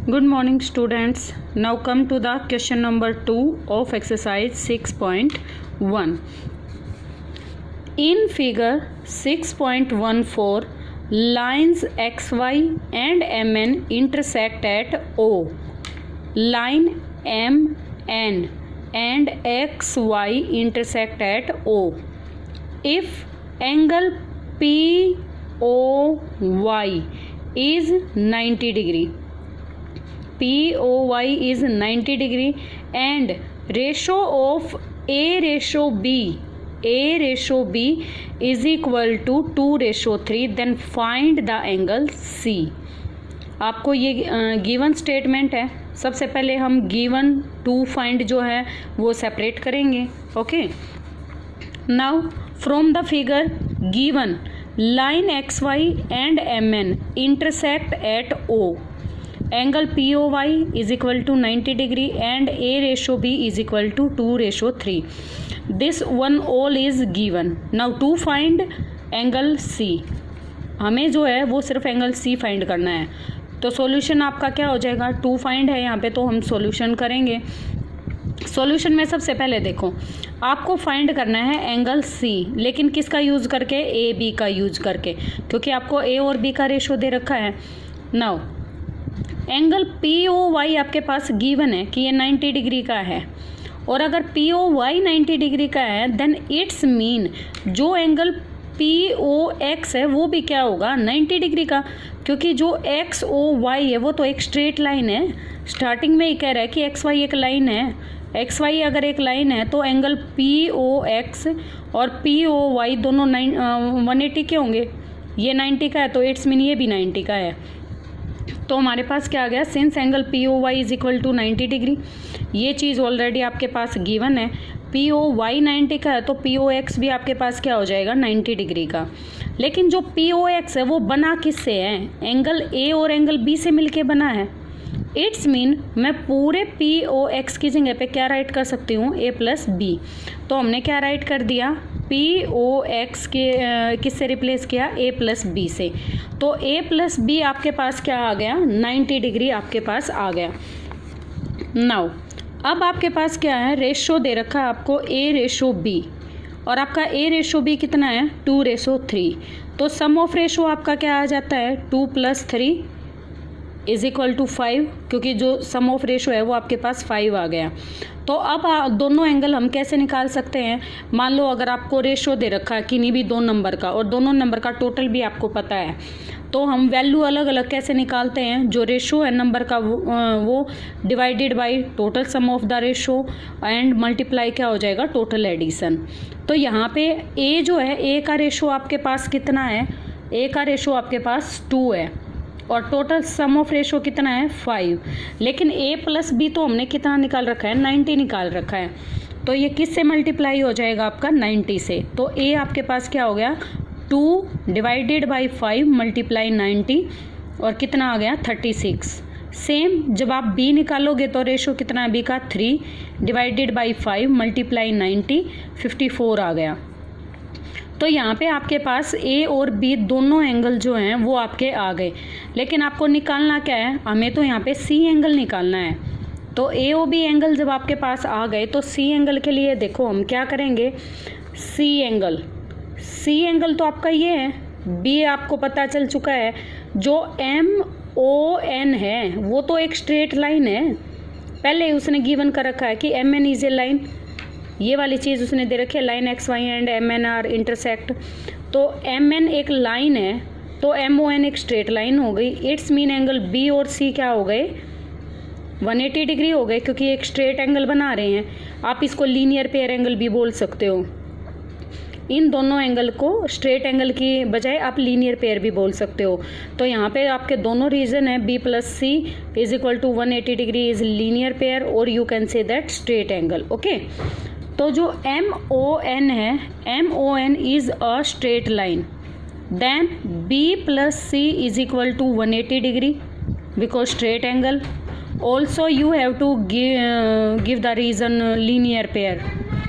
Good morning students. Now come to the question number 2 of exercise 6.1. In figure 6.14, lines XY and MN intersect at O. Line MN and XY intersect at O. If angle POY is 90 degree, POY is 90 degree and ratio of A ratio B is equal to 2:3, then find the angle C. आपको ये given statement है. सबसे पहले हम given to find जो है वो separate करेंगे. Okay, now from the figure given line XY and MN intersect at O. Angle POY is equal to 90 degree and A ratio B is equal to 2:3. This one all is given. Now to find angle C. हमें जो है वो सिर्फ angle C find करना है. तो solution आपका क्या हो जाएगा? टू फाइंड है यहाँ पे, तो हम सॉल्यूशन करेंगे. सॉल्यूशन में सबसे पहले देखो, आपको फाइंड करना है एंगल C, लेकिन किसका यूज़ करके? AB का यूज करके, क्योंकि आपको A और B का रेशो दे रखा है. नाउ एंगल POY आपके पास गिवन है कि ये 90 डिग्री का है, और अगर POY 90 डिग्री का है देन इट्स मीन जो एंगल POX है वो भी क्या होगा? 90 डिग्री का, क्योंकि जो XOY है वो तो एक स्ट्रेट लाइन है. स्टार्टिंग में ही कह रहा है कि XY एक लाइन है. XY अगर एक लाइन है तो एंगल POX और POY दोनों 180 के होंगे. ये 90 का है तो इट्स मीन ये भी 90 का है. तो हमारे पास क्या आ गया? Since angle POY is equal to 90 degree, ये चीज़ ऑलरेडी आपके पास गिवन है. POY 90 का है तो POX भी आपके पास क्या हो जाएगा? 90 डिग्री का. लेकिन जो POX है वो बना किससे है? एंगल A और एंगल B से मिलके बना है. इट्स मीन मैं पूरे POX की जगह पे क्या राइट कर सकती हूँ? A plus B. तो हमने क्या राइट कर दिया? POX के किससे रिप्लेस किया? A प्लस B से. तो A प्लस B आपके पास क्या आ गया? 90 डिग्री आपके पास आ गया. नाउ अब आपके पास क्या है? रेशो दे रखा है आपको A रेशो B, और आपका A रेशो B कितना है? 2:3. तो सम ऑफ रेशो आपका क्या आ जाता है? 2 + 3 इज इक्वल टू 5, क्योंकि जो सम ऑफ रेशो है वो आपके पास 5 आ गया. तो अब दोनों एंगल हम कैसे निकाल सकते हैं? मान लो अगर आपको रेशो दे रखा है किन्हीं भी दो नंबर का, और दोनों नंबर का टोटल भी आपको पता है, तो हम वैल्यू अलग अलग कैसे निकालते हैं? जो रेशो है नंबर का वो divided by total sum of the ratio and multiply क्या हो जाएगा? Total addition. तो यहाँ पे A जो है, A का रेशो आपके पास कितना है? A का रेशो आपके पास 2 है, और टोटल सम ऑफ रेशो कितना है? 5. लेकिन A प्लस B तो हमने कितना निकाल रखा है? 90 निकाल रखा है. तो ये किससे मल्टीप्लाई हो जाएगा आपका? 90 से. तो A आपके पास क्या हो गया? 2 डिवाइडेड बाई 5 मल्टीप्लाई 90, और कितना आ गया? 36. सेम जब आप B निकालोगे तो रेशो कितना है B का? 3 डिवाइडेड बाई 5 मल्टीप्लाई 90, 54 आ गया. तो यहाँ पे आपके पास A और B दोनों एंगल जो हैं वो आपके आ गए. लेकिन आपको निकालना क्या है? हमें तो यहाँ पे C एंगल निकालना है. तो A और B एंगल जब आपके पास आ गए तो C एंगल के लिए देखो हम क्या करेंगे? C एंगल तो आपका ये है. B आपको पता चल चुका है. जो MON है वो तो एक स्ट्रेट लाइन है. पहले उसने गिवन कर रखा है कि MN इज ए लाइन. ये वाली चीज़ उसने दे रखी है, line XY and MN are intersect. तो MN एक लाइन है तो MON एक स्ट्रेट लाइन हो गई. इट्स मीन एंगल B और C क्या हो गए? 180 डिग्री हो गए, क्योंकि एक स्ट्रेट एंगल बना रहे हैं. आप इसको लीनियर पेयर एंगल भी बोल सकते हो. इन दोनों एंगल को स्ट्रेट एंगल की बजाय आप लीनियर पेयर भी बोल सकते हो. तो यहाँ पे आपके दोनों रीजन है. B plus C is equal to 180 degree is linear pair, और you can say that straight angle. Okay, तो जो MON है, MON is a straight line. Then B plus C is equal to 180 degree because straight angle. Also you have to give the reason linear pair.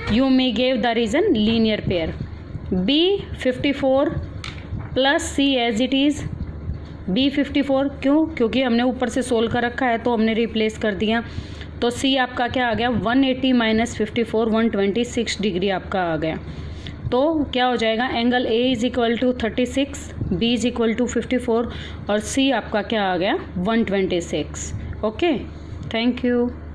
You may give the reason linear pair. B 54 plus C as it is B 54, क्यों? क्योंकि हमने ऊपर से solve कर रखा है तो हमने रिप्लेस कर दिया। तो सी आपका क्या आ गया 180 माइनस 54, 126 डिग्री आपका आ गया। तो क्या हो जाएगा, angle A is equal to 36, B is equal to 54 और सी आपका क्या आ गया 126। Okay, thank you.